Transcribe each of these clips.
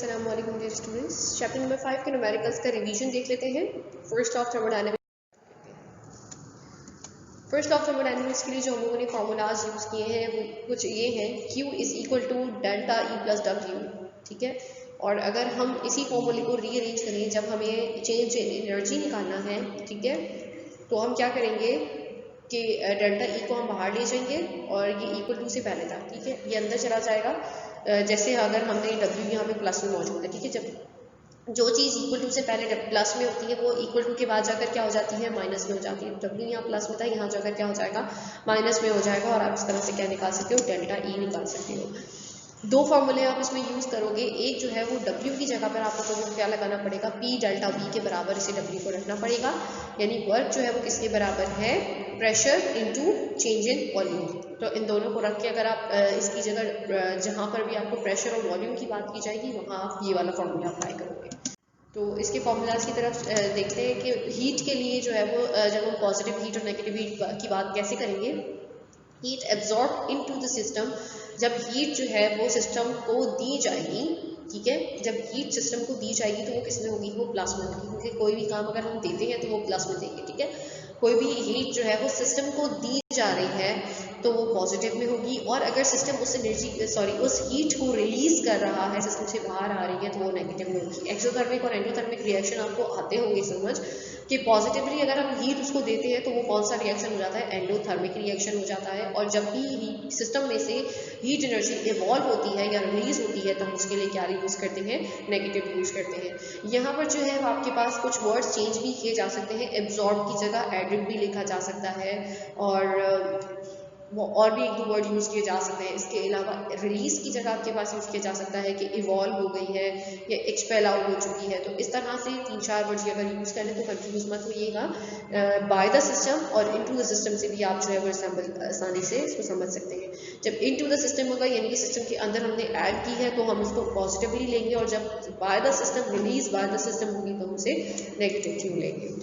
अस्सलाम वालेकुम dear students. Chapter number 5 के न्यूमेरिकल्स का रिवीजन देख लेते हैं। फर्स्ट ऑफ थर्मोडायनेमिक्स के लिए जो हम लोगों ने फार्मूलाज यूज़ किए हैं वो कुछ ये हैं। Q is equal to delta E plus W, ठीक है। और अगर हम इसी फॉर्मूले को रीअरेंज करें, जब हमें चेंज इन एनर्जी निकालना है, ठीक है, तो हम क्या करेंगे कि डेल्टा E को हम बाहर ले जाएंगे और ये इक्वल टू से पहले था, ठीक है, ये अंदर चला जाएगा। जैसे अगर हमने W यहाँ पे प्लस में मौजूद है, ठीक है, जब जो चीज़ इक्वल टू से पहले प्लस में होती है वो इक्वल टू के बाद जाकर क्या हो जाती है, माइनस में हो जाती है। W यहाँ प्लस में था, यहाँ जाकर क्या हो जाएगा, माइनस में हो जाएगा। और आप इस तरह से क्या निकाल सकते हो, डेल्टा E निकाल सकते हो। दो फॉर्मूले आप इसमें यूज़ करोगे। एक जो है वो W की जगह पर आपको तो क्या लगाना पड़ेगा, P डेल्टा V के बराबर इसे W को रखना पड़ेगा। यानी वर्क जो है वो किसके बराबर है, pressure into change in volume. तो इन दोनों को रख के अगर आप इसकी जगह जहाँ पर भी आपको प्रेशर और वॉल्यूम की बात की जाएगी वहाँ आप ये वाला फॉर्मूला अप्लाई करोगे। तो इसके फॉर्मूलाज की तरफ देखते हैं कि हीट के लिए जो है वो जब हम पॉजिटिव हीट और नेगेटिव हीट की बात कैसे करेंगे। Heat absorb into the system, जब हीट जो है वो सिस्टम को दी जाएगी, ठीक है, जब हीट सिस्टम को दी जाएगी तो वो किस में होगी, वो प्लस में होगी, क्योंकि कोई भी काम अगर हम देते हैं तो वो प्लस में देंगे, ठीक है। कोई भी हीट जो है वो सिस्टम को दी जा रही है तो वो पॉजिटिव में होगी, और अगर सिस्टम उस उस हीट को रिलीज कर रहा है, सिस्टम से बाहर आ रही है, तो वो नेगेटिव में होगी। एक्सोथर्मिक और एंडोथर्मिक रिएक्शन आपको आते होंगे समझ कि पॉजिटिवली अगर हम हीट उसको देते हैं तो वो कौन सा रिएक्शन हो जाता है, एंडोथर्मिक रिएक्शन हो जाता है। और जब भी सिस्टम में से हीट एनर्जी इवॉल्व होती है या रिलीज होती है तो हम उसके लिए क्या यूज़ करते हैं, नेगेटिव यूज़ करते हैं। यहाँ पर जो है आपके पास कुछ वर्ड्स चेंज भी किए जा सकते हैं। एब्जॉर्ब की जगह एडेड भी लिखा जा सकता है, और भी एक दो वर्ड यूज़ किए जा सकते हैं। इसके अलावा रिलीज की जगह आपके पास यूज़ किया जा सकता है कि इवॉल्व हो गई है या एक्सपेल आउट हो चुकी है। तो इस तरह से 3-4 वर्ड अगर यूज़ करें तो कंफ्यूज मत होइएगा। बाय द सिस्टम और इनटू द सिस्टम से भी आप जो है वो आसानी से इसको समझ सकते हैं। जब इनटू द सिस्टम होगा यानी कि सिस्टम के अंदर हमने ऐड की है तो हम इसको पॉजिटिवली लेंगे, और जब by the system release by the system होगी तो हम उसे नेगेटिव क्यों लेंगे।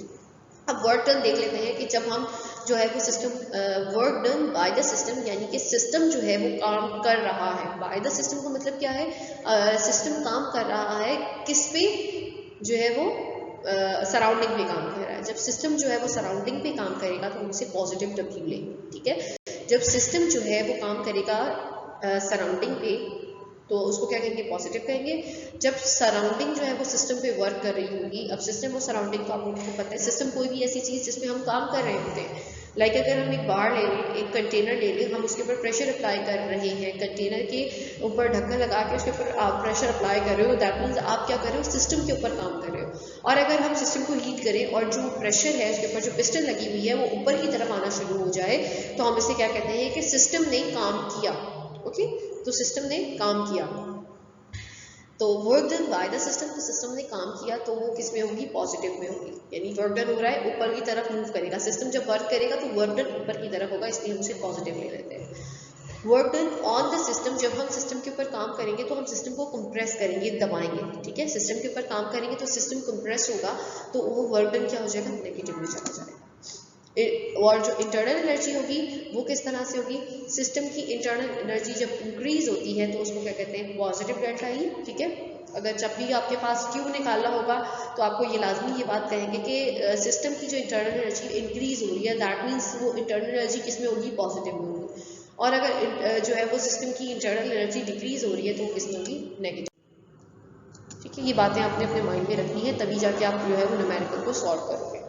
अब वर्क डन देख लेते हैं कि जब हम जो है वो system work done by the system, यानी कि सिस्टम जो है वो काम कर रहा है। बाय द सिस्टम का मतलब क्या है, सिस्टम काम कर रहा है किस पे, जो है वो सराउंडिंग पे काम कर रहा है। जब सिस्टम जो है वो सराउंडिंग पे काम करेगा तो हम उसे पॉजिटिव W लेंगे, ठीक है। जब सिस्टम जो है वो काम करेगा सराउंडिंग पे तो उसको क्या कहेंगे, पॉजिटिव कहेंगे। जब सराउंडिंग जो है वो सिस्टम पे वर्क कर रही होगी, अब सिस्टम और सराउंडिंग का आपको पता है, सिस्टम कोई भी ऐसी चीज़ जिसमें हम काम कर रहे होते हैं। लाइक अगर हम एक बार ले लें, एक कंटेनर ले लें, हम उसके ऊपर प्रेशर अप्लाई कर रहे हैं, कंटेनर के ऊपर ढक्कन लगा के उसके ऊपर आप प्रेशर अप्लाई कर रहे हो, दैट मीन्स आप क्या कर रहे हो, सिस्टम के ऊपर काम कर रहे हो। और अगर हम सिस्टम को हीट करें और जो प्रेशर है उसके ऊपर जो पिस्टन लगी हुई है वो ऊपर की तरफ आना शुरू हो जाए तो हम इसे क्या कहते हैं कि सिस्टम ने काम किया। ओके, तो सिस्टम ने काम किया। तो work done by the system, तो सिस्टम ने काम किया तो वो किस में होगी, पॉजिटिव में होगी। यानी वर्क डन हो रहा है, ऊपर की तरफ मूव करेगा। सिस्टम जब वर्क करेगा तो वर्क डन ऊपर की तरफ होगा, इसलिए हम उसे पॉजिटिव ले लेते हैं। Work done on the system, जब हम सिस्टम के ऊपर काम करेंगे तो हम सिस्टम को कंप्रेस करेंगे, दबाएंगे, ठीक है। सिस्टम के ऊपर काम करेंगे तो सिस्टम कंप्रेस होगा तो वो वर्क डन क्या हो जाएगा, नेगेटिव में चला जाएगा। और जो इंटरनल एनर्जी होगी वो किस तरह से होगी, सिस्टम की इंटरनल एनर्जी जब इंक्रीज होती है तो उसको क्या कहते हैं, पॉजिटिव डेल्टा ई, ठीक है। अगर जब भी आपके पास क्यू निकालना होगा तो आपको ये लाजमी ये बात कहेंगे कि सिस्टम की जो इंटरनल एनर्जी इंक्रीज हो रही है, दैट मीन्स वो इंटरनल एनर्जी किस में होगी, पॉजिटिव में होगी। और अगर जो है वो सिस्टम की इंटरनल एनर्जी डिक्रीज हो रही है तो वो किस में होगी, नेगेटिव। ठीक है, ये बातें आपने अपने माइंड में रखनी है, तभी जाके आप जो है वो न्यूमेरिकल को सॉल्व करोगे।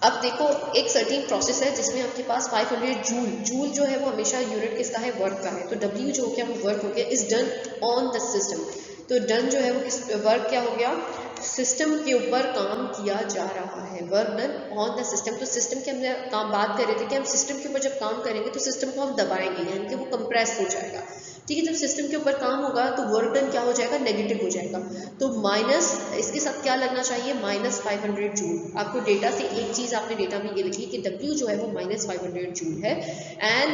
अब देखो, एक सर्टेन प्रोसेस है जिसमें आपके पास 500 जूल, जूल जो है वो हमेशा यूनिट किसका है, वर्क का है। तो W जो हो गया वो वर्क हो गया, is done on the system. तो डन जो है वो किस वर्क क्या हो गया, सिस्टम के ऊपर काम किया जा रहा है, work done on the system. तो सिस्टम के हमने काम बात कर रहे थे कि हम सिस्टम के ऊपर जब काम करेंगे तो सिस्टम को हम दबाएंगे, यानी कि वो कंप्रेस हो जाएगा, ठीक है। जब सिस्टम के ऊपर काम होगा तो वर्क डन क्या हो जाएगा, नेगेटिव हो जाएगा। तो माइनस इसके साथ क्या लगना चाहिए, -500 जूल। आपको डेटा से एक चीज़ आपने डेटा में ये लिखी कि W जो है वो -500 जूल है and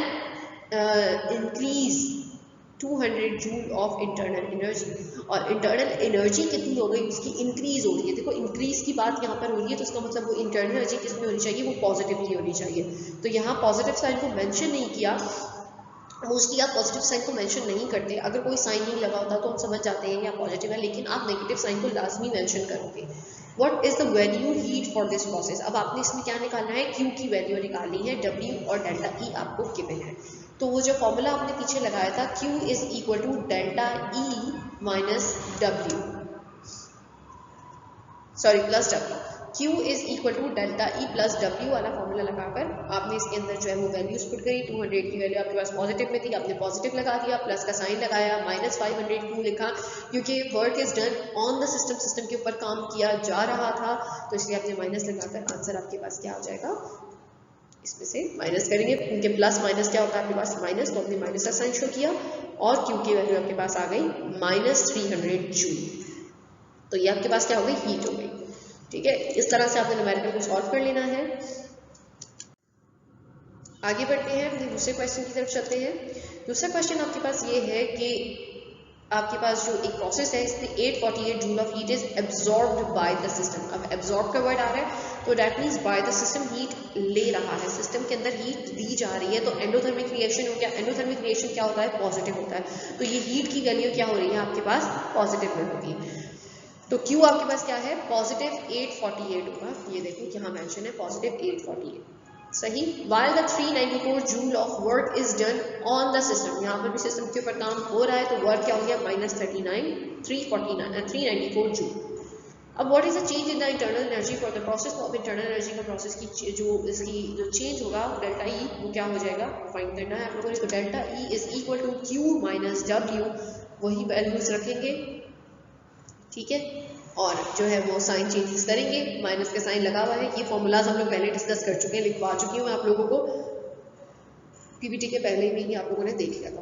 increase 200 joule of internal energy. और इंटरनल एनर्जी कितनी हो गई, उसकी इंक्रीज हो रही है। देखो इंक्रीज की बात यहाँ पर हो रही है तो उसका मतलब वो इंटरनल एनर्जी किस में होनी चाहिए, वो पॉजिटिवली होनी चाहिए। तो यहाँ पॉजिटिव साइन को मेंशन नहीं किया मोस्टली आप पॉजिटिव साइन को मेंशन नहीं करते, अगर कोई साइन नहीं लगा होता तो हम समझ जाते हैं या पॉजिटिव है, लेकिन आप नेगेटिव साइन को लाजमी मेंशन करोगे। What is the value heat for this process, अब आपने इसमें क्या निकालना है, क्यू की वैल्यू निकालनी है, डब्ल्यू और डेल्टा ई आपको गिवन है। तो वो जो फॉर्मूला आपने पीछे लगाया था, Q is equal to delta E minus W, sorry plus W, Q is equal to delta E plus W वाला फॉर्मूला लगाकर आपने इसके अंदर जो है वो वैल्यूज पुट करी। 200 की वैल्यू आपके पास पॉजिटिव में थी, आपने पॉजिटिव लगा दिया, प्लस का साइन लगाया, माइनस 500 क्यों लिखा, क्योंकि work is done on the system, system के ऊपर काम किया जा रहा था, तो इसलिए आपने माइनस लगाकर आंसर आपके पास क्या हो जाएगा, इसमें से माइनस करेंगे, क्योंकि प्लस माइनस क्या होता है आपके पास माइनस, तो आपने माइनस का साइन शो किया और Q की वैल्यू आपके पास आ गई माइनस 300 जूल। तो ये आपके पास क्या हो गई, हीट हो गई। ठीक है, इस तरह से आपने न्यूमेरिकल को सॉल्व कर लेना है। आगे बढ़ते हैं, अपने दूसरे क्वेश्चन की तरफ चलते हैं। दूसरा क्वेश्चन आपके पास ये है कि आपके पास जो एक प्रोसेस है, इसमें 848 joule of heat is absorbed by the system. अब एब्जॉर्ब का वर्ड आ रहा है, तो that means by the system heat ले रहा है, सिस्टम के अंदर हीट दी जा रही है, तो एंडोथर्मिक रिएक्शन हो गया। एंडोथर्मिक रिएक्शन क्या होता है, पॉजिटिव होता है, तो ये हीट की वैल्यू क्या हो रही है आपके पास, पॉजिटिव में होगी। तो Q आपके पास क्या है, पॉजिटिव 848 होगा, ये देखो यहाँ मेंशन है पॉजिटिव 848, सही। While the 394 joule of work is done on the system, यहाँ पर भी सिस्टम के ऊपर काम हो रहा है, तो वर्क क्या हो गया, माइनस 394 जूल। अब what is the change in the internal energy for the process, तो अब इंटरनल एनर्जी का प्रोसेस की जो इसकी जो चेंज होगा डेल्टा ई, वो क्या हो जाएगा, फाइंड करना है आप लोगों ने। तो delta E is equal to Q minus W, वही वैल्यूज रखेंगे, ठीक है, और जो है वो साइन चेंजेस करेंगे, माइनस का साइन लगा हुआ है। ये फॉर्मूलाज हम लोग पहले डिस्कस कर चुके हैं, लिखवा चुकी हूँ मैं आप लोगों को, पीपीटी के पहले में ही आप लोगों ने देख लिया था।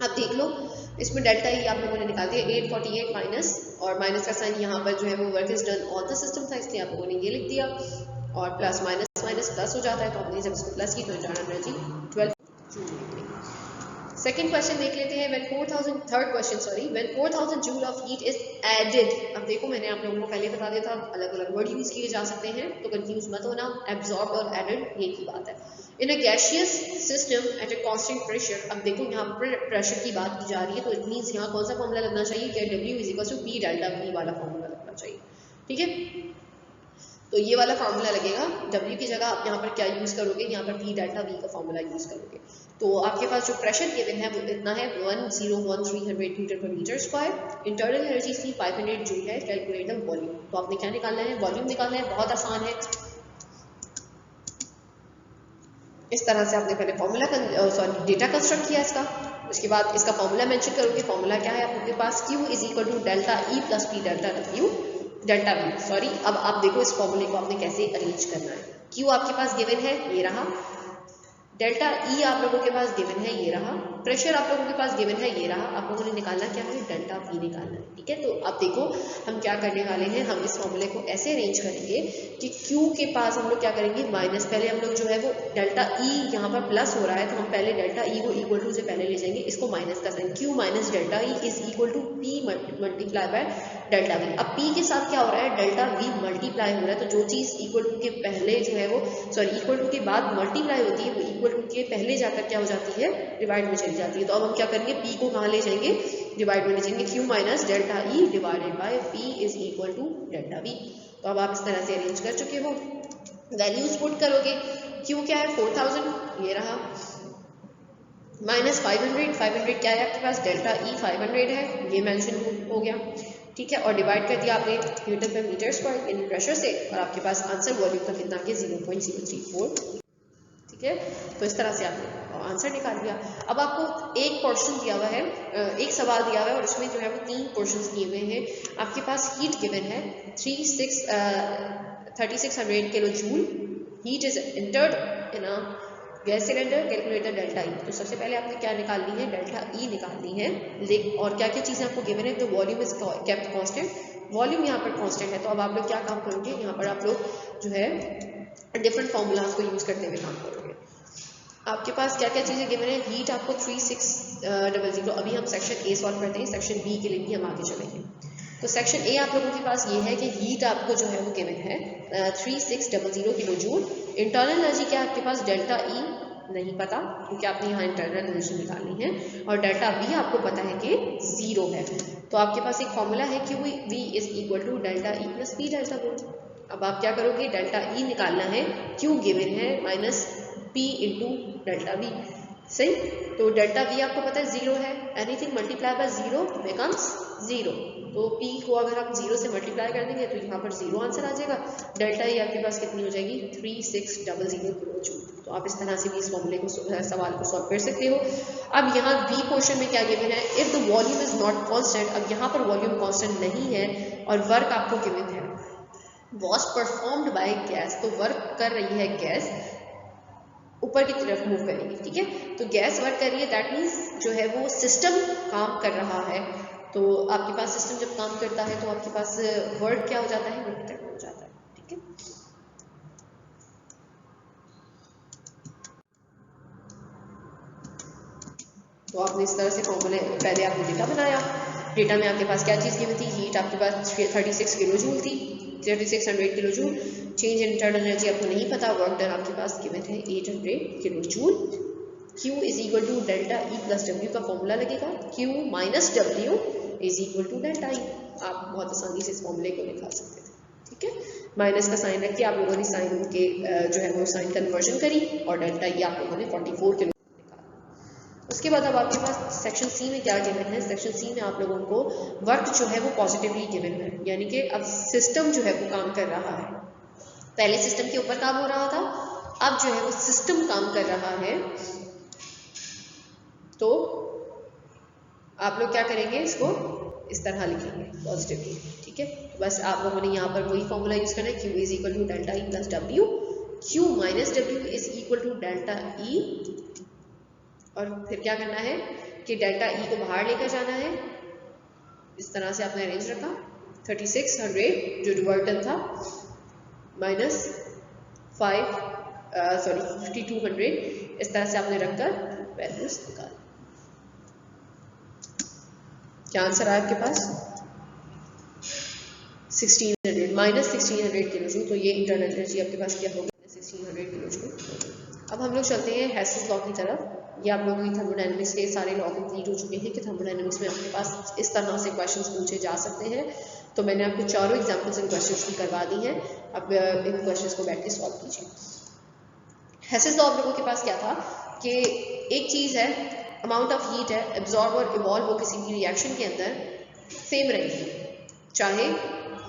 अब देख लो, इसमें डेल्टा ही आप लोगों ने निकाल दिया 848 माइनस, और माइनस का साइन यहाँ पर जो है वो work is done on the system था, इसलिए आप लोगों ने ये लिख दिया, और प्लस माइनस माइनस प्लस हो जाता है, तो हमने जब इसको प्लस की तो इंटरनल एनर्जी 12 जूल निकली। सेकेंड क्वेश्चन देख लेते हैं, third question sorry, when 4000 joule of heat is added. अब देखो मैंने आप लोगों को पहले बता दिया था, अलग अलग वर्ड यूज किए जा सकते हैं, तो कंफ्यूज मत होना, एब्जॉर्ब और एडेड एक ही बात है। In a gaseous system at a constant pressure, अब देखो यहाँ पर प्रेशर की बात की जा रही है, तो इट मीन्स यहाँ कौन सा फॉर्मूला लगना चाहिए, कि W is equal to P delta V वाला फॉर्मूला लगना चाहिए, ठीक है। तो ये वाला फार्मूला लगेगा, W की जगह आप यहाँ पर क्या यूज करोगे, यहाँ पर P डेल्टा V का फार्मूला यूज करोगे। तो आपके पास जो प्रेशर गिवन है वो इतना है 101300 न्यूटन पर मीटर स्क्वायर, इंटरनल एनर्जी इसकी 500 जूल है, कैलकुलेट द वॉल्यूम। तो आपने क्या निकालना है, वॉल्यूम निकालना है, बहुत आसान है। इस तरह से आपने पहले फॉर्मूला डेटा कंस्ट्रक्ट किया इसका, उसके बाद इसका फॉर्मूला मेंशन करोगे। फॉर्मूला क्या है आपके पास, Q is equal to delta E plus P delta W delta V, sorry. अब आप देखो इस फॉर्मूले को आपने कैसे अरेंज करना है। Q आपके पास गिवन है, ये रहा, डेल्टा ई आप लोगों के पास गिवन है, ये रहा, प्रेशर आप लोगों के पास गिवन है, ये रहा, आप लोगों ने निकालना क्या है, डेल्टा पी निकालना है, ठीक है। तो आप देखो हम क्या करने वाले हैं, हम इस फॉर्मूले को ऐसे अरेंज करेंगे कि Q के पास हम लोग क्या करेंगे, माइनस, पहले हम लोग जो है वो डेल्टा ई, यहाँ पर प्लस हो रहा है, तो हम पहले डेल्टा ई को इक्वल टू से पहले ले जाएंगे, इसको माइनस का sign, Q minus delta E is equal to P multiply by delta V. अब P के साथ क्या हो रहा है, डेल्टा V मल्टीप्लाई हो रहा है, तो जो चीज़ इक्वल टू के पहले जो है वो, सॉरी इक्वल टू के बाद मल्टीप्लाई होती है, वो इक्वल टू के पहले जाकर क्या हो जाती है, डिवाइड में चली जाती है। तो अब हम क्या करेंगे, P को कहाँ ले जाएंगे, डिवाइड में ले जाएंगे, Q minus delta E divided by P is equal to delta V। तो अब आप इस तरह से अरेंज कर चुके हो, वैल्यूज पुट करोगे। Q क्या है 4000, ये रहा, माइनस 500 क्या है आपके पास, डेल्टा ई 500 है, ये मेंशन हो गया, ठीक है, और डिवाइड कर दिया आपने न्यूटन पर मीटर स्क्वायर इन प्रेशर से, और आपके पास आंसर वॉल्यूम का कितना गया 0.034, ठीक है। तो इस तरह से आपने आंसर निकाल दिया। अब आपको एक पोर्शन दिया हुआ है, एक सवाल दिया हुआ है, और उसमें जो है वो 3 पोर्शंस दिए हुए हैं। आपके पास हीट गिवन है 3600 kilo joule, heat is entered in a gas cylinder, calculate the delta E. तो सबसे पहले आपने क्या निकालनी है, डेल्टा ई निकालनी है, और क्या क्या चीज़ें आपको गिवन है, तो volume is kept constant, volume यहाँ पर कांस्टेंट है। तो अब आप लोग क्या काम करोगे, यहाँ पर आप लोग जो है डिफरेंट फॉर्मूलाज को यूज़ करते हुए काम करोगे। आपके पास क्या क्या चीज़ें गिवन है, हीट आपको 3600, अभी हम सेक्शन ए सॉल्व करते हैं, सेक्शन बी के लिए भी हम आगे चलेंगे। तो सेक्शन ए आप लोगों के पास ये है कि हीट आपको जो है वो गिवन है 3600 किलो जूल, इंटरनल एनर्जी क्या है आपके पास, डेल्टा ई नहीं पता, क्योंकि आपने यहाँ इंटरनल एनर्जी निकालनी है, और डेल्टा वी आपको पता है कि 0 है। तो आपके पास एक फॉर्मूला है कि V is equal to delta E plus P delta B. अब आप क्या करोगे, डेल्टा ई निकालना है, क्यू गिवन है minus P into delta V, सही। तो डेल्टा वी आपको पता है 0 है, एनीथिंग मल्टीप्लाई बाय 0 बिकम्स 0। तो पी को अगर हम 0 से मल्टीप्लाई कर देंगे तो यहाँ पर 0 आंसर आ जाएगा। डेल्टा ई आपके पास कितनी हो जाएगी, 3600 किलो जूल। तो आप इस तरह से भी इस फॉर्मूले को सवाल को सॉल्व कर सकते हो। अब यहाँ बी क्वेश्चन में क्या गिवन है, if the volume is not constant. अब यहाँ पर वॉल्यूम कांस्टेंट नहीं है और वर्क आपको गिवन है, वॉज परफॉर्म्ड बाय गैस। तो वर्क कर रही है गैस, ऊपर की तरफ मूव करेगी, ठीक है। तो गैस वर्क कर रही है, दैट मीन्स जो है वो सिस्टम काम कर रहा है। तो आपके पास सिस्टम जब काम करता है तो आपके पास वर्क क्या हो जाता है, वेक्टर हो जाता है, ठीक है। तो आपने इस तरह से फॉर्मूले, पहले आपने डेटा बनाया, डेटा में आपके पास क्या चीज़ गिवन थी, हीट आपके पास 36 किलो जूल थी, 3600 kilo joule. Change in internal energy आपको नहीं पता, वर्क डन आपके पास गिवन है 800 kilo joule. Q is equal to delta E plus W का फॉर्मूला लगेगा, Q minus W is equal to delta E. आप बहुत आसानी से इस फॉर्मूले को निकाल सकते थे, ठीक है। माइनस का साइन रख के आप लोगों ने साइन के जो है वो साइन कन्वर्जन करी, और डेल्टा ई आप लोगों ने 44 किलो निकाला। उसके बाद अब आपके पास सेक्शन सी में क्या गिवन है, सेक्शन सी में आप लोगों को वर्क जो है वो पॉजिटिवली गिवन है, यानी कि अब सिस्टम जो है वो काम कर रहा है। पहले सिस्टम के ऊपर काम हो रहा था, अब जो है वो सिस्टम काम कर रहा है। तो आप लोग क्या करेंगे, इसको इस तरह लिखेंगे पॉजिटिवली, ठीक है। बस आप लोगों ने यहाँ पर वही फॉर्मूला यूज करना है, Q is equal to delta E plus W, Q minus W is equal to delta E, और फिर क्या करना है कि डेल्टा ई को बाहर लेकर जाना है। इस तरह से आपने अरेंज रखा, 3600 जो रिवर्टन था माइनस 5200, इस तरह से आपने रखकर वैल्यूज निकाली। क्या आंसर आया आपके पास, 1600 माइनस 1600 किलो जूल। तो ये इंटरनल एनर्जी आपके पास क्या होगी, 1600 किलो जूल। अब हम लोग चलते हैं हेसिस लॉ की तरफ। ये आप लोगों की थर्मोडायनेमिक्स के सारे लॉ कंप्लीट हो चुके हैं कि थर्मोडायनेमिक्स में आपके पास इस तरह से क्वेश्चंस पूछे जा सकते हैं। तो मैंने आपको चारों एग्जांपल्स इन क्वेश्चंस की करवा दी हैं। अब इन क्वेश्चंस को बैठ के सॉल्व कीजिए। हेसिस लॉ आप लोगों के पास क्या था कि एक चीज़ है, अमाउंट ऑफ हीट है, एब्जॉर्ब और इवॉल्व हो किसी भी रिएक्शन के अंदर सेम रहेगी, चाहे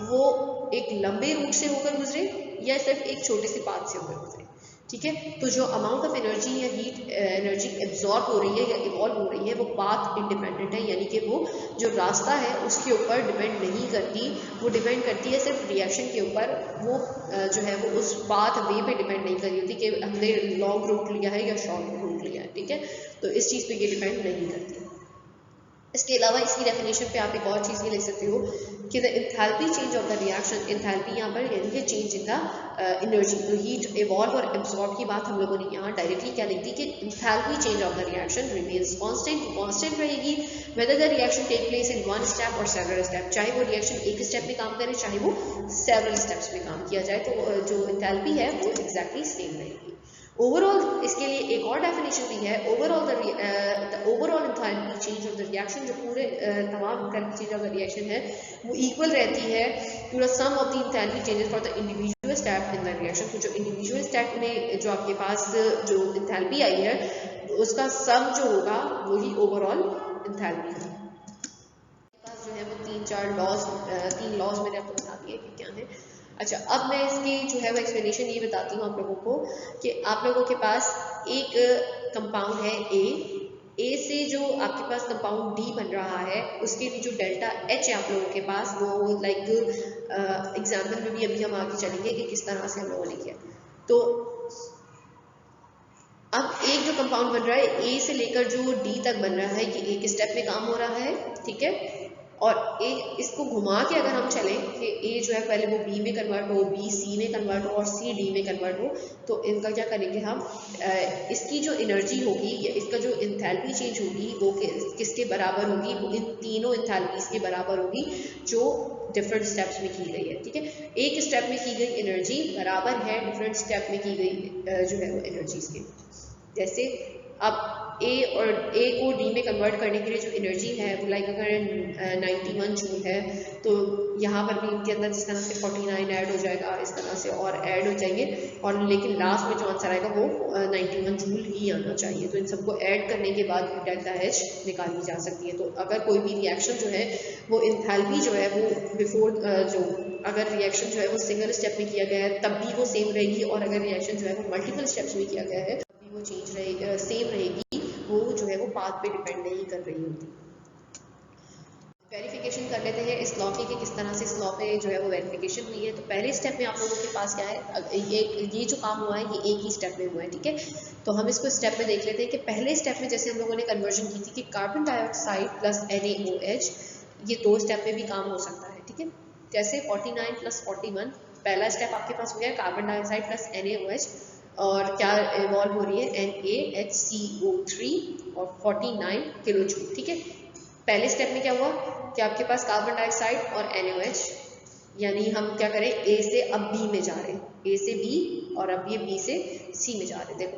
वो एक लंबे रूट से होकर गुजरे या सिर्फ एक छोटे से पाथ से होकर गुजरे, ठीक है। तो जो अमाउंट ऑफ एनर्जी या हीट एनर्जी एब्जॉर्ब हो रही है या इवॉल्व हो रही है वो पाथ इंडिपेंडेंट है, यानी कि वो जो रास्ता है उसके ऊपर डिपेंड नहीं करती, वो डिपेंड करती है सिर्फ रिएक्शन के ऊपर। वो जो है वो उस पाथ वे पे डिपेंड नहीं कर रही होती कि हमने लॉन्ग रूट लिया है या शॉर्ट रूट लिया है, ठीक है। तो इस चीज़ पे ये डिपेंड नहीं करती। इसके अलावा इसकी डेफिनेशन पे आप एक और चीज़ भी लिख सकते हो कि the enthalpy change of the reaction, enthalpy यहाँ पर यानी कि चेंज इन द एनर्जी। तो हीट इवॉल्व और एब्जॉर्ब की बात हम लोगों ने यहाँ डायरेक्टली क्या लिख दी कि enthalpy change of the reaction remains constant रहेगी whether the reaction take place in one step और सेवरल स्टेप, चाहे वो रिएक्शन एक स्टेप में काम करे चाहे वो सेवरल स्टेप्स में काम किया जाए, तो जो इंथैल्पी है वो एग्जैक्टली सेम रहेगी। ओवरऑल इसके लिए एक और डेफिनेशन भी है, overall the overall enthalpy change of the reaction, जो पूरे तमाम enthalpy change of the reaction है वो इक्वल रहती है to the sum of the enthalpy changes for the individual step in the reaction. तो जो इंडिविजुअल स्टेप में जो आपके पास जो एंथैल्पी आई है उसका सम जो होगा वही ओवरऑल एंथैल्पी है। जो है वो तीन लॉज मैंने आपको बता दिए कि क्या है। अच्छा, अब मैं इसकी जो है वो एक्सप्लेनेशन ये बताती हूँ आप लोगों को कि आप लोगों के पास एक कंपाउंड है ए से जो आपके पास कंपाउंड डी बन रहा है उसके लिए जो डेल्टा एच है आप लोगों के पास वो लाइक एग्जाम्पल में भी अभी हम आगे चलेंगे कि किस तरह से हम लोगों ने किया। तो अब एक जो कंपाउंड बन रहा है ए से लेकर जो डी तक बन रहा है ये एक स्टेप में काम हो रहा है, ठीक है। और इसको घुमा के अगर हम चलें कि ए जो है पहले वो बी में कन्वर्ट हो, बी सी में कन्वर्ट हो और सी डी में कन्वर्ट हो, तो इनका क्या करेंगे हम, इसकी जो एनर्जी होगी या इसका जो इंथैल्पी चेंज होगी वो किसके बराबर होगी, वो इन तीनों इंथैल्पीज के बराबर होगी जो डिफरेंट स्टेप्स में की गई है, ठीक है। एक स्टेप में की गई एनर्जी बराबर है डिफरेंट स्टेप में की गई जो है वो एनर्जीज के। जैसे अब ए को डी में कन्वर्ट करने के लिए जो एनर्जी है वो लाइक अगर 91 जूल है, तो यहाँ पर भी इनके अंदर इस तरह से 49 ऐड हो जाएगा, इस तरह से और ऐड हो जाएंगे, और लेकिन लास्ट में जो आंसर आएगा वो 91 जूल ही आना चाहिए। तो इन सबको ऐड करने के बाद डेल्टा एच निकाली जा सकती है। तो अगर कोई भी रिएक्शन जो है वो इंथैल्पी जो है वो बिफोर जो अगर रिएक्शन जो है वो सिंगल स्टेप में किया गया है तब भी वो सेम रहेगी, और अगर रिएक्शन जो है वो मल्टीपल स्टेप्स में किया गया है तब भी वो चेंज रहेगी, सेम रहेगी, वो जो है वो पाथ पे डिपेंड नहीं कर रही होती। वेरिफिकेशन कर लेते हैं इस लॉ की कि किस तरह से इस लॉ पे जो है वो वेरिफिकेशन हुई है। तो पहले स्टेप में आप लोगों के पास क्या है, ये जो काम हुआ है ये एक ही स्टेप में हुआ है, ठीक है। तो हम इसको स्टेप में देख लेते हैं कि पहले स्टेप में जैसे हम लोगों ने कन्वर्जन की थी कि कार्बन डाइऑक्साइड प्लस NaOH, ये 2 स्टेप में भी काम हो सकता है, ठीक है। जैसे 49 प्लस 41 पहला स्टेप आपके पास हो गया कार्बन डाइऑक्साइड प्लस NaOH, और क्या इवॉल्व हो रही है NaHCO3 और 49 किलो जूल, ठीक है। पहले स्टेप में क्या हुआ कि आपके पास कार्बन डाइऑक्साइड और NaOH, यानी हम क्या करें A से अब B में जा रहे हैं, A से B और अब ये B से C में जा रहे हैं। देखो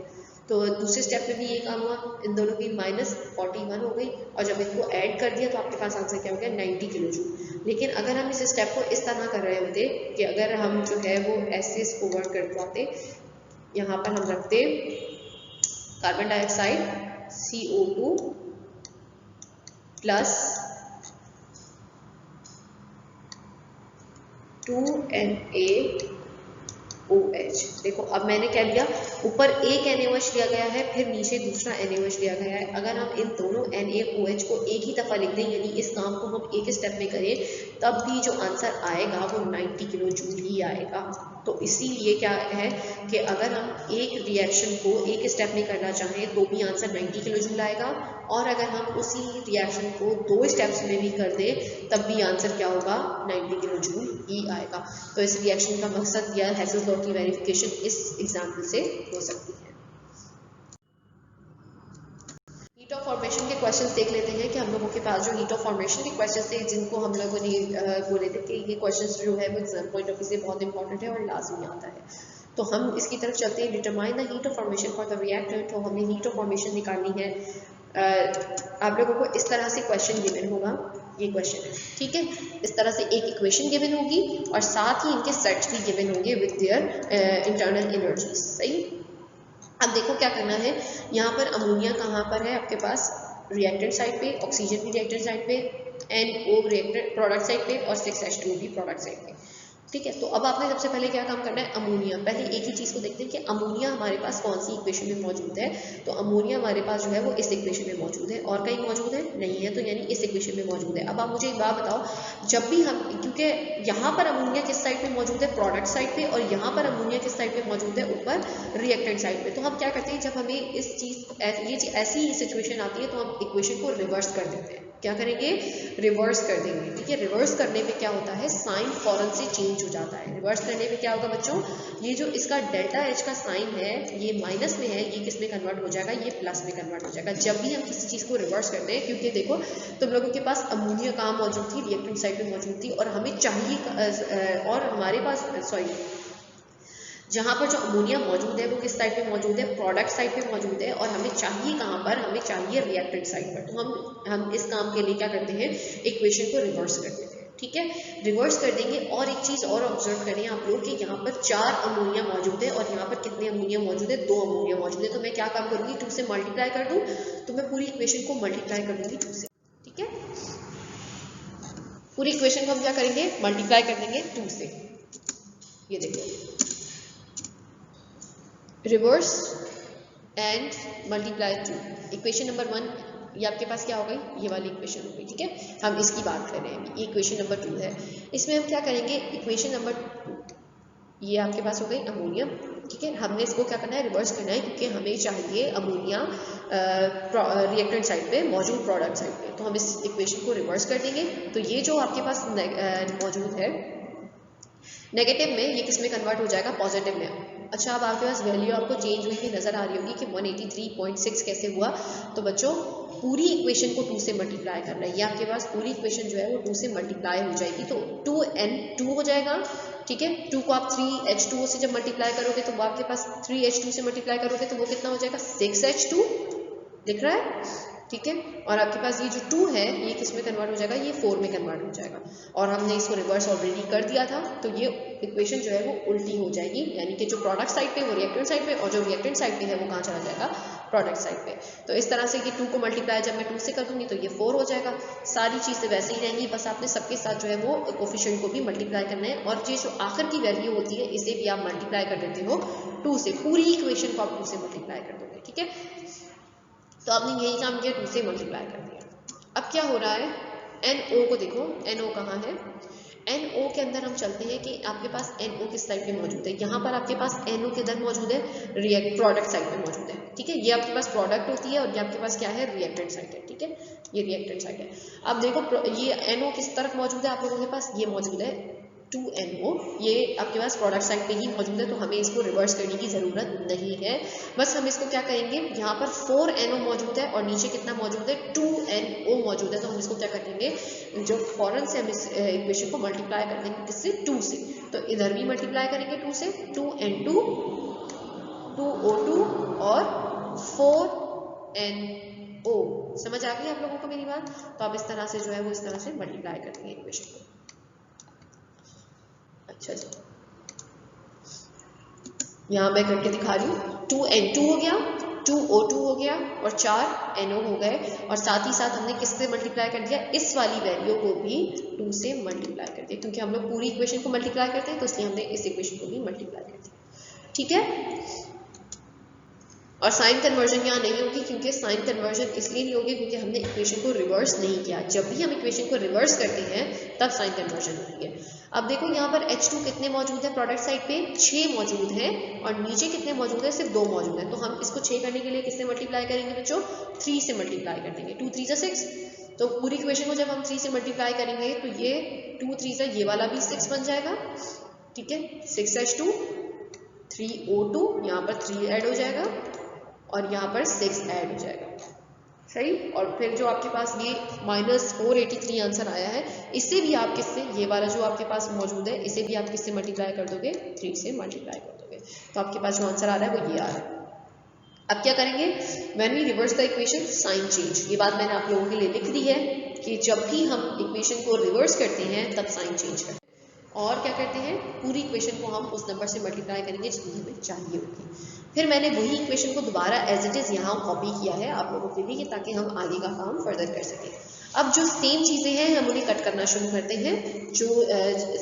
तो दूसरे स्टेप में भी ये काम हुआ, इन दोनों की -41 हो गई, और जब इनको ऐड कर दिया तो आपके पास आंसर क्या हो गया 90 किलो जूल। लेकिन अगर हम इस स्टेप को इस तरह कर रहे होते कि अगर हम जो है वो ऐसे इसको वर्क कर पाते, यहाँ पर हम रखते carbon dioxide CO2 plus 2NaOH। देखो अब मैंने क्या लिया, ऊपर एक NaOH लिया गया है, फिर नीचे दूसरा NaOH लिया गया है। अगर हम इन दोनों NaOH को एक ही दफ़ा लिख दें, यानी इस काम को हम एक स्टेप में करें, तब भी जो आंसर आएगा वो 90 किलो जूल ही आएगा। तो इसीलिए क्या है कि अगर हम एक रिएक्शन को एक स्टेप में करना चाहें तो भी आंसर 90 किलो जूल आएगा, और अगर हम उसी रिएक्शन को 2 स्टेप्स में भी कर दें तब भी आंसर क्या होगा 90 किलो जूल ही आएगा। तो इस रिएक्शन का मकसद या हेसेल्स लॉ की वेरिफिकेशन इस एग्जाम्पल से हो सकती है। हीट ऑफ फॉर्मेशन के क्वेश्चंस देख लेते हैं कि हम लोगों के पास जो हीट ऑफ फॉर्मेशन के क्वेश्चंस थे, जिनको हम लोगों ने बोले थे कि ये क्वेश्चंस जो है वो एग्जाम पॉइंट ऑफ व्यू से बहुत इंपॉर्टेंट है और लाजमी आता है। तो हम इसकी तरफ चलते हैं। Determine the heat of formation for the reactor. तो हमें हीट ऑफ फॉर्मेशन निकालनी है। आप लोगों को इस तरह से क्वेश्चन गिवन होगा, ये क्वेश्चन है, ठीक है। इस तरह से एक इक्वेशन गिवन होगी और साथ ही इनके सेट्स भी गिवन होंगे विद देयर इंटरनल एनर्जीज, सही। अब देखो क्या करना है, यहाँ पर अमोनिया कहाँ पर है आपके पास, रिएक्टेंट साइड पे, ऑक्सीजन भी रिएक्टेंट साइड पे, NO रिएक्टेंट प्रोडक्ट साइड पे, और 6H2 भी प्रोडक्ट साइड पे, ठीक है। तो अब आपने सबसे पहले क्या काम करना है, अमोनिया, पहले एक ही चीज़ को देखते हैं कि अमोनिया हमारे पास कौन सी इक्वेशन में मौजूद है। तो अमोनिया हमारे पास जो है वो इस इक्वेशन में मौजूद है, और कहीं मौजूद है नहीं है, तो यानी इस इक्वेशन में मौजूद है। अब आप मुझे एक बात बताओ, जब भी हम, क्योंकि यहाँ पर अमोनिया किस साइड पे मौजूद है, प्रोडक्ट साइड पे, और यहाँ पर अमोनिया किस साइड पे मौजूद है, ऊपर रिएक्टेंट साइड पे। तो हम क्या करते हैं, जब हमें इस चीज़ ऐसी सिचुएशन आती है तो हम इक्वेशन को रिवर्स कर देते हैं। क्या करेंगे, रिवर्स कर देंगे, ठीक है। रिवर्स करने पे क्या होता है, साइन फौरन से चेंज हो जाता है। रिवर्स करने पे क्या होगा बच्चों, ये जो इसका डेल्टा H का साइन है ये माइनस में है, ये किस में कन्वर्ट हो जाएगा, ये प्लस में कन्वर्ट हो जाएगा जब भी हम किसी चीज़ को रिवर्स करते हैं। क्योंकि देखो तुम लोगों के पास अमोनिया कहाँ मौजूद थी, रिएक्टेंट साइड में मौजूद थी, और हमें चाहिए, और हमारे पास जहाँ पर जो अमोनिया मौजूद है वो किस साइड पे मौजूद है, प्रोडक्ट साइड पे मौजूद है, और हमें चाहिए कहाँ पर, हमें चाहिए रिएक्टेंट साइड पर। तो हम इस काम के लिए क्या करते हैं, इक्वेशन को रिवर्स कर देते हैं, ठीक है। रिवर्स कर देंगे, और एक चीज़ और ऑब्जर्व करें आप लोग कि यहाँ पर 4 अमोनिया मौजूद है, और यहाँ पर कितने अमोनिया मौजूद है, 2 अमोनिया मौजूद है। तो मैं क्या काम करूँगी, 2 से मल्टीप्लाई कर दूँ, तो मैं पूरी इक्वेशन को मल्टीप्लाई कर दूँगी 2 से, ठीक है। पूरी इक्वेशन को हम क्या करेंगे, मल्टीप्लाई कर देंगे 2 से। ये देखो, reverse and multiply 2, equation number 1 ये आपके पास क्या हो गई, ये वाली इक्वेशन हो गई, ठीक है। हम इसकी बात कर रहे हैं, ये इक्वेशन नंबर 2 है। इसमें हम क्या करेंगे, इक्वेशन नंबर 2 ये आपके पास हो गई अमोनिया, ठीक है। हमने इसको क्या करना है, रिवर्स करना है, क्योंकि हमें चाहिए अमोनिया रिएक्टेंट साइड पे मौजूद, प्रोडक्ट साइड पे। तो हम इस इक्वेशन को रिवर्स कर देंगे। तो ये जो आपके पास मौजूद है नेगेटिव में, ये किस में कन्वर्ट हो जाएगा, पॉजिटिव में। अच्छा, अब आपके पास वैल्यू आपको चेंज हुई भी नज़र आ रही होगी कि 183.6 कैसे हुआ। तो बच्चों पूरी इक्वेशन को 2 से मल्टीप्लाई करना है। ये आपके पास पूरी इक्वेशन जो है वो 2 से मल्टीप्लाई हो जाएगी, तो 2n2 हो जाएगा, ठीक है। 2 को आप 3H2O से जब मल्टीप्लाई करोगे तो वो आपके पास 3H2 से मल्टीप्लाई करोगे तो वो कितना हो जाएगा 6H2, दिख रहा है, ठीक है। और आपके पास ये जो 2 है ये किस में कन्वर्ट हो जाएगा, ये 4 में कन्वर्ट हो जाएगा। और हमने इसको रिवर्स ऑलरेडी कर दिया था, तो ये इक्वेशन जो है वो उल्टी हो जाएगी, यानी कि जो प्रोडक्ट साइड पे वो रिएक्टेंट साइड पे, और जो रिएक्टेंट साइड पे है वो कहाँ चला जाएगा, प्रोडक्ट साइड पे। तो इस तरह से ये 2 को मल्टीप्लाई जब मैं 2 से कर दूंगी तो ये 4 हो जाएगा। सारी चीज़ें वैसे ही रहेंगी, बस आपने सबके साथ जो है वो कोफिशिएंट को भी मल्टीप्लाई करना है, और ये जो आखिर की वैल्यू होती है इसे भी आप मल्टीप्लाई कर देते हो 2 से, पूरी इक्वेशन को आप 2 से मल्टीप्लाई कर दोगे, ठीक है। तो आपने यही काम किया, 2 से मल्टीप्लाई कर दिया। अब क्या हो रहा है, NO को देखो, NO कहाँ है, NO के अंदर हम चलते हैं कि आपके पास NO किस साइड पे मौजूद है। यहाँ पर आपके पास NO किधर मौजूद है, प्रोडक्ट साइड पे मौजूद है, ठीक है। ये आपके पास प्रोडक्ट होती है और ये आपके पास क्या है, रिएक्टेंट साइड है, ठीक है। ये रिएक्टेंट साइड है। अब देखो ये NO किस तरफ मौजूद है, आप लोगों के पास ये मौजूद है 2NO, ये आपके पास प्रोडक्ट साइड पे ही मौजूद है, तो हमें इसको रिवर्स करने की ज़रूरत नहीं है। बस हम इसको क्या करेंगे, यहाँ पर 4NO मौजूद है और नीचे कितना मौजूद है, 2NO मौजूद है, तो हम इसको क्या करेंगे, जो फौरन से हम इस इक्वेशन को मल्टीप्लाई कर देंगे किससे, 2 से। तो इधर भी मल्टीप्लाई करेंगे 2 से, 2N2, 2O2 और 4NO। समझ आ गई आप लोगों को मेरी बात। तो आप इस तरह से जो है वो इस तरह से मल्टीप्लाई कर देंगे इक्वेशन को। अच्छा जी, यहाँ मैं करके दिखा रही हूँ, 2N2 हो गया, 2O2 हो गया और 4NO हो गए, और साथ ही साथ हमने किससे मल्टीप्लाई कर दिया, इस वाली वैल्यू को भी 2 से मल्टीप्लाई कर दिया, क्योंकि हम लोग पूरी इक्वेशन को मल्टीप्लाई करते हैं तो इसलिए हमने इस इक्वेशन को भी मल्टीप्लाई कर दिया, ठीक है। और साइन कन्वर्जन यहाँ नहीं होगी, क्योंकि साइन कन्वर्जन इसलिए नहीं होगी क्योंकि हमने इक्वेशन को रिवर्स नहीं किया। जब भी हम इक्वेशन को रिवर्स करते हैं तब साइन कन्वर्जन होती है। अब देखो यहाँ पर H2 कितने मौजूद है प्रोडक्ट साइड पे, 6 मौजूद है, और नीचे कितने मौजूद है, सिर्फ 2 मौजूद है। तो हम इसको 6 करने के लिए किससे मल्टीप्लाई करेंगे बच्चों, 3 से मल्टीप्लाई कर देंगे, 2 3 6। तो पूरी इक्वेशन को जब हम 3 से मल्टीप्लाई करेंगे तो ये 2 3 ये वाला भी 6 बन जाएगा, ठीक है। 6H2, 3O2, यहाँ पर 3 ऐड हो जाएगा और यहाँ पर 6 ऐड हो जाएगा, सही। और फिर जो आपके पास ये -483 आंसर आया है, इसे भी आप किससे, ये वाला जो आपके पास मौजूद है इसे भी आप किससे मल्टीप्लाई कर दोगे, 3 से मल्टीप्लाई कर दोगे, तो आपके पास जो आंसर आ रहा है वो ये आ रहा है। अब क्या करेंगे, when we reverse the equation sign change, ये बात मैंने आप लोगों के लिए लिख दी है कि जब भी हम इक्वेशन को रिवर्स करते हैं तब साइन चेंज करते हैं, और क्या करते हैं, पूरी इक्वेशन को हम उस नंबर से मल्टीप्लाई करेंगे जितनी हमें चाहिए होगी। फिर मैंने वही इक्वेशन को दोबारा एज इट इज़ यहाँ कॉपी किया है आप लोगों के लिए, ताकि हम आगे का काम फर्दर कर सकें। अब जो सेम चीज़ें हैं हम उन्हें कट करना शुरू करते हैं, जो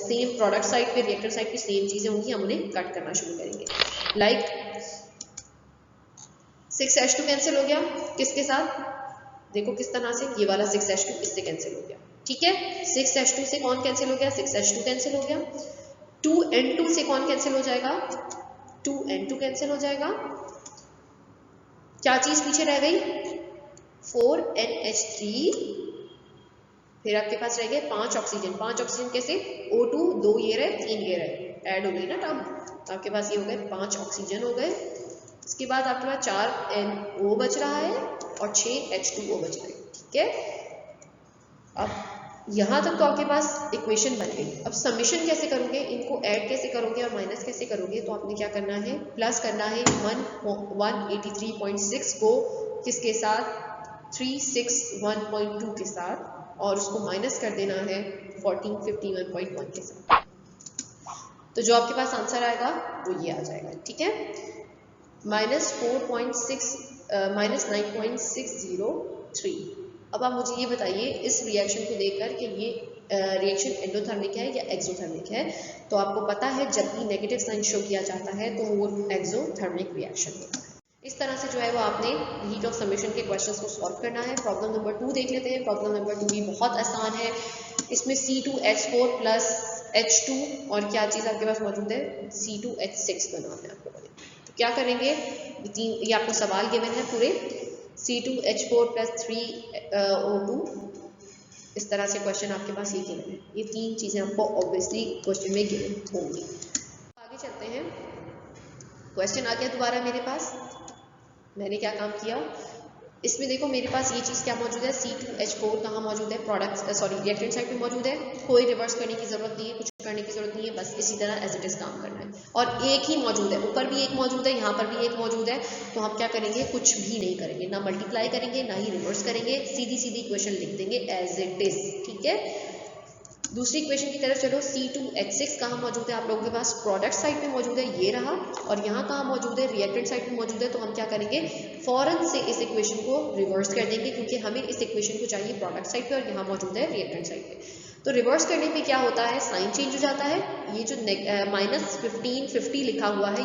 सेम प्रोडक्ट साइड पे रिएक्टर साइड की सेम चीज़ें होंगी हम उन्हें कट करना शुरू करेंगे। लाइक 6H2 कैंसिल हो गया किसके साथ, देखो किस तरह से, ये वाला 6H2 इससे कैंसिल हो गया, ठीक है। 6H2 से कौन कैंसिल हो गया, 6H2 कैंसिल हो गया। 2N2 से कौन कैंसिल हो जाएगा, 2N2 कैंसिल हो जाएगा। क्या चीज पीछे रह गई, 4NH3, फिर आपके पास रह गए 5 ऑक्सीजन। 5 ऑक्सीजन कैसे, O2, 2 ये रहे, 3 ये रहे, ऐड हो गई ना टर्म, तो आपके पास ये हो गए 5 ऑक्सीजन हो गए। इसके बाद आपके पास 4NO बच रहा है और 6H2O बच रहा है, ठीक है। अब यहाँ तक तो आपके पास इक्वेशन बन गई। अब समीशन कैसे करोगे, इनको ऐड कैसे करोगे और माइनस कैसे करोगे, तो आपने क्या करना है, प्लस करना है 183.6 को किसके साथ, 361.2 के साथ, और उसको माइनस कर देना है 1451.1 के साथ। तो जो आपके पास आंसर आएगा वो ये आ जाएगा, ठीक है, -9.603। अब आप मुझे ये बताइए इस रिएक्शन को देखकर कि ये रिएक्शन एंडोथर्मिक है या एक्सोथर्मिक है। तो आपको पता है जब भी नेगेटिव साइन शो किया जाता है तो वो एक्सोथर्मिक रिएक्शन होता है। इस तरह से जो है वो आपने हीट ऑफ समेशन के क्वेश्चंस को सॉल्व करना है। प्रॉब्लम नंबर 2 देख लेते हैं। प्रॉब्लम नंबर 2 भी बहुत आसान है। इसमें C2H4 प्लस H2 और क्या चीज़ आपके पास मौजूद है, C2H6 बनाना है आप लोगों ने। तो क्या करेंगे, ये आपको सवाल गिवन है पूरे, C2H4 प्लस 3O2, इस तरह से क्वेश्चन आपके पास ये गिवन है। ये 3 चीज़ें आपको ऑब्वियसली क्वेश्चन में गिवन होंगी। आगे चलते हैं, क्वेश्चन आ गया दोबारा मेरे पास। मैंने क्या काम किया, इसमें देखो मेरे पास ये चीज़ क्या मौजूद है, C2H4 कहाँ मौजूद है, प्रोडक्ट सॉरी रिएक्टेंट साइड पे मौजूद है, कोई रिवर्स करने की जरूरत नहीं है, कुछ करने की जरूरत नहीं है, बस इसी तरह एज इट इज काम करना है। और एक ही मौजूद है, ऊपर भी एक मौजूद है, यहाँ पर भी एक मौजूद है, तो हम क्या करेंगे, कुछ भी नहीं करेंगे, ना मल्टीप्लाई करेंगे ना ही रिवर्स करेंगे, सीधी सीधी इक्वेशन लिख देंगे एज इट इज। ठीक है, दूसरी इक्वेशन की तरफ चलो। C2H6 कहाँ मौजूद है आप लोगों के पास, प्रोडक्ट साइड पे मौजूद है, ये रहा, और यहाँ कहाँ मौजूद है, रिएक्टेंट साइड पे मौजूद है। तो हम क्या करेंगे, फौरन से इस इक्वेशन को रिवर्स कर देंगे, क्योंकि हमें इस इक्वेशन को चाहिए प्रोडक्ट साइड पे और यहाँ मौजूद है रिएक्टेंट साइड पे। तो रिवर्स करने पे क्या होता है, साइन चेंज हो जाता है, ये जो -1550 लिखा हुआ है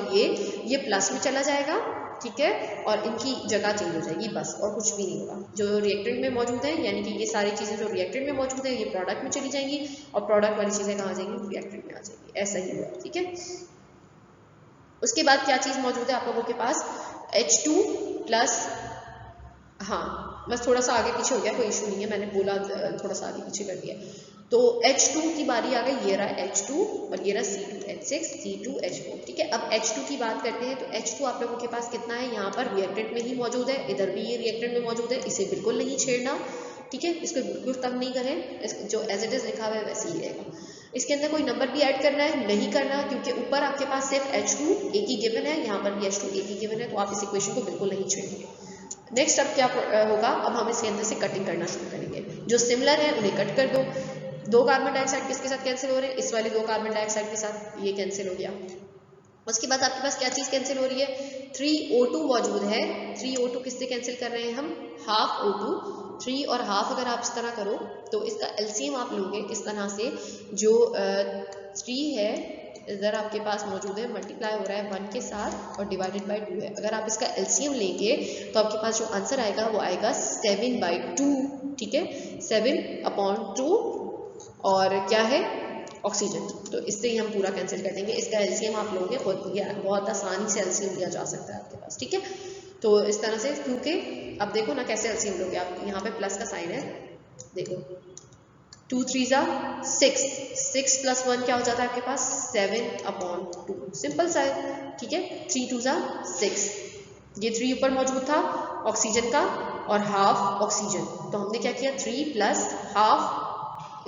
ये प्लस में चला जाएगा, ठीक है, और इनकी जगह चेंज हो जाएगी, बस और कुछ भी नहीं होगा। जो रिएक्टेंट में मौजूद है, यानी कि ये सारी चीज़ें जो रिएक्टेंट में मौजूद है ये प्रोडक्ट में चली जाएंगी, और प्रोडक्ट वाली चीज़ें कहाँ जाएंगी, रिएक्टेंट में आ जाएंगी, ऐसा ही हुआ। ठीक है, उसके बाद क्या चीज़ मौजूद है आप लोगों के पास, H2 प्लस, हाँ बस थोड़ा सा आगे पीछे हो गया, कोई इशू नहीं है, मैंने बोला थोड़ा सा आगे पीछे कर दिया। तो H2 की बारी आ गई, ये रहा H2 और ये रहा C2H6 C2H4। ठीक है, अब H2 की बात करते हैं। तो H2 आप लोगों के पास कितना है, यहाँ पर रिएक्टेंट में ही मौजूद है, इधर भी ये रिएक्टेंट में मौजूद है, इसे बिल्कुल नहीं छेड़ना। ठीक है, इसको बिल्कुल तंग नहीं करें, जो एज इट इज लिखा हुआ है वैसे ही रहेगा। इसके अंदर कोई नंबर भी ऐड करना है नहीं करना, क्योंकि ऊपर आपके पास सिर्फ H2 एक ही गिवन है, यहाँ पर भी H2 एक ही गिवन है, तो आप इस इक्वेशन को बिल्कुल नहीं छेड़ेंगे। नेक्स्ट अब क्या होगा, अब हम इसके अंदर से कटिंग करना शुरू करेंगे। जो सिमिलर है उन्हें कट कर दो। 2 कार्बन डाइऑक्साइड किसके साथ कैंसिल हो रहे हैं, इस वाले 2 कार्बन डाइऑक्साइड के साथ, ये कैंसिल हो गया। उसके बाद आपके पास क्या चीज़ कैंसिल हो रही है, 3O2 मौजूद है। 3O2 किससे कैंसिल कर रहे हैं हम, हाफ O2। 3 और हाफ अगर आप इस तरह करो तो इसका एलसीएम आप लोगे इस तरह से, जो 3 है इधर आपके पास मौजूद है, मल्टीप्लाई हो रहा है 1 के साथ और डिवाइडेड बाई 2 है। अगर आप इसका एलसीएम लेंगे तो आपके पास जो आंसर आएगा वो आएगा 7/2। ठीक है, 7/2 और क्या है, ऑक्सीजन। तो इससे ही हम पूरा कैंसिल कर देंगे। इसका एलसीएम आप लोगे, बहुत आसानी से एलसीएम लिया जा सकता है आपके पास। ठीक है, तो इस तरह से, क्योंकि अब देखो ना कैसे एलसीएम लोगे आप, यहाँ पे प्लस का साइन है, देखो 2 3 6, 6 + 1 क्या हो जाता है आपके पास, 7/2, सिंपल सा है। ठीक है, 3 2 6, ये 3 ऊपर मौजूद था ऑक्सीजन का और हाफ ऑक्सीजन, तो हमने क्या किया, 3 + हाफ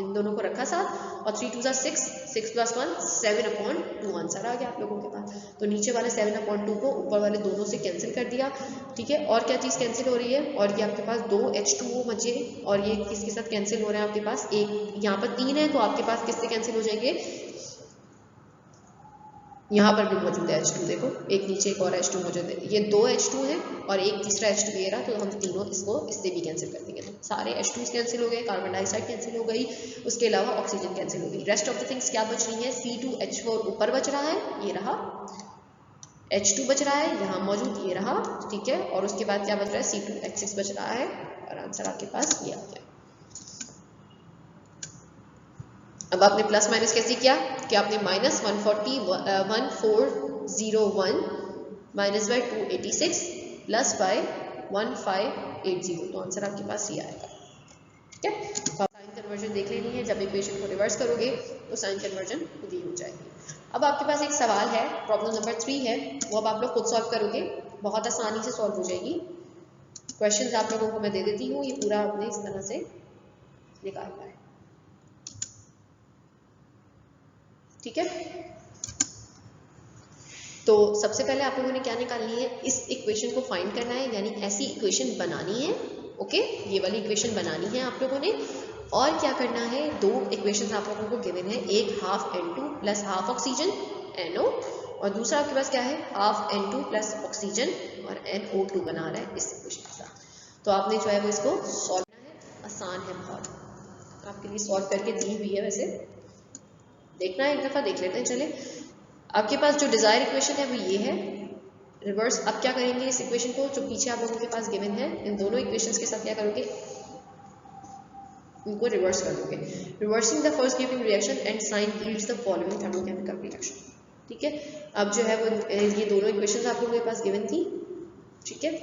इन दोनों को रखा साथ, और 3 2 6, 6 + 1 7/2 आंसर आ गया आप लोगों के पास। तो नीचे वाले 7/2 को ऊपर वाले दोनों से कैंसिल कर दिया। ठीक है, और क्या चीज़ कैंसिल हो रही है, और ये आपके पास 2 H2O बचे, और ये किसके साथ कैंसिल हो रहे हैं आपके पास, एक यहाँ पर 3 है, तो आपके पास किससे कैंसिल हो जाएंगे, यहाँ पर भी मौजूद है H2, देखो एक नीचे एक और H2 मौजूद है, ये 2 H2 है और एक तीसरा H2 ये रहा, तो हम तीनों इसको इससे भी कैंसिल कर देंगे। तो सारे H2 कैंसिल हो गए, कार्बन डाइऑक्साइड कैंसिल हो गई, उसके अलावा ऑक्सीजन कैंसिल हो गई। रेस्ट ऑफ द थिंग्स क्या बच रही है, C2H4 ऊपर बच रहा है, ये रहा, H2 बच रहा है यहाँ मौजूद, ये रहा। ठीक है, और उसके बाद क्या बच रहा है, C2H6 बच रहा है, और आंसर आपके पास ये आ गया। अब आपने प्लस माइनस कैसे किया कि आपने -1401 -286 प्लस बाय 1580, तो आंसर आपके पास ये आएगा। ठीक है, तो साइन कन्वर्जन देख लेनी है, जब इक्वेशन को रिवर्स करोगे तो साइन कन्वर्जन खुद ही हो जाएगी। अब आपके पास एक सवाल है, प्रॉब्लम नंबर 3 है, वो अब आप लोग खुद सॉल्व करोगे, बहुत आसानी से सॉल्व हो जाएगी। क्वेश्चन आप लोगों को मैं दे देती हूँ, ये पूरा आपने इस तरह से निकालना है। ठीक है, तो सबसे पहले आप लोगों ने क्या निकालनी है, इस इक्वेशन को फाइंड करना है, यानी ऐसी इक्वेशन बनानी है। ओके, ये वाली इक्वेशन बनानी है आप लोगों ने, और क्या करना है, 2 इक्वेशन आप लोगों को गिवन है, एक half N2 plus half oxygen NO, और दूसरा आपके पास क्या है, हाफ N2 प्लस ऑक्सीजन और NO2 बना रहा है इस इक्वेशन के साथ। तो आपने जो है वो इसको सॉल्व करना है, आसान है बहुत, आपके लिए सॉल्व करके दी हुई है, वैसे देखना है, एक दफ़ा देख लेते हैं। चले, आपके पास जो डिज़ायर इक्वेशन है वो ये है, रिवर्स। अब क्या करेंगे, इस इक्वेशन को जो पीछे आप लोगों के पास गिवन है, इन दोनों इक्वेशंस के साथ क्या करोगे, इनको रिवर्स कर दोगे। Reversing the first given reaction and sign yields the following thermochemical reaction. ठीक है, अब जो है वो ये दोनों इक्वेशंस आप लोगों के पास गिवन थी। ठीक है,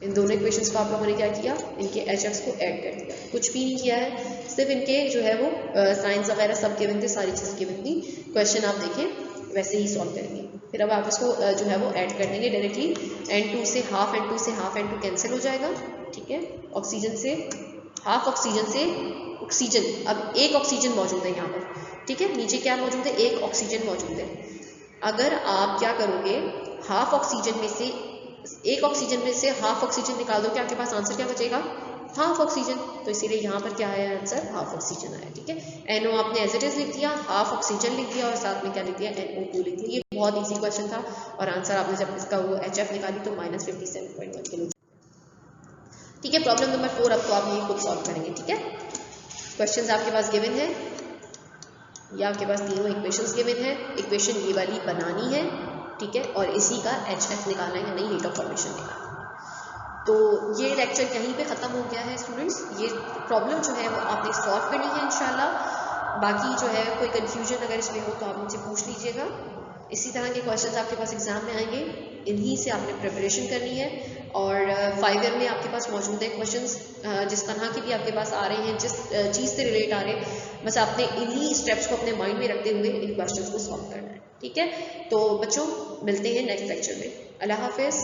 इन दोनों इक्वेशंस को आप लोगों ने क्या किया, इनके HX को ऐड कर दिया, कुछ भी नहीं किया है, सिर्फ इनके जो है वो साइंस वगैरह सब गिवन थे, सारी चीज़ गिवन थी। क्वेश्चन आप देखें वैसे ही सॉल्व करेंगे। फिर अब आप इसको जो है वो ऐड कर देंगे डायरेक्टली। N2 से हाफ, N2 से हाफ, N2 कैंसिल हो जाएगा, ठीक है। ऑक्सीजन से हाफ, ऑक्सीजन से ऑक्सीजन, अब एक ऑक्सीजन मौजूद है यहाँ पर, ठीक है। नीचे क्या मौजूद है, एक ऑक्सीजन मौजूद है। अगर आप क्या करोगे, हाफ ऑक्सीजन में से, एक ऑक्सीजन में से हाफ ऑक्सीजन निकाल दो, क्या आपके पास आंसर क्या बचेगा, हाफ ऑक्सीजन। तो इसीलिए यहाँ पर क्या आया आंसर, हाफ ऑक्सीजन आया, ठीक है। NO आपने एज इट इज लिख दिया, हाफ ऑक्सीजन लिख दिया और साथ में क्या लिख दिया, NO2 लिख दिया। ये बहुत इजी क्वेश्चन था और आंसर आपने जब इसका वो HF निकाली तो -57.1 किलो, ठीक है। प्रॉब्लम नंबर 4 अब तो आप ये खुद सॉल्व करेंगे, ठीक है। क्वेश्चंस आपके पास गिवन है, या आपके पास तीनों इक्वेशंस गिवन है, इक्वेशन ये वाली बनानी है, ठीक है, और इसी का HF निकालना है, यानी हीट ऑफ फॉर्मेशन निकालना है। तो ये लेक्चर यहीं पे ख़त्म हो गया है स्टूडेंट्स। ये प्रॉब्लम जो है वो आपने सॉल्व करनी है इंशाल्लाह। बाकी जो है कोई कंफ्यूजन अगर इसमें हो तो आप मुझसे पूछ लीजिएगा। इसी तरह के क्वेश्चंस आपके पास एग्जाम में आएंगे, इन्हीं से आपने प्रिपरेशन करनी है। और 5 ईयर में आपके पास मौजूद है क्वेश्चंस, जिस तरह के भी आपके पास आ रहे हैं, जिस चीज़ से रिलेट आ रहे हैं, बस आपने इन्हीं स्टेप्स को अपने माइंड में रखते हुए इन क्वेश्चंस को सॉल्व करना है, ठीक है। तो बच्चों मिलते हैं नेक्स्ट लेक्चर में। अल्लाह हाफिज़।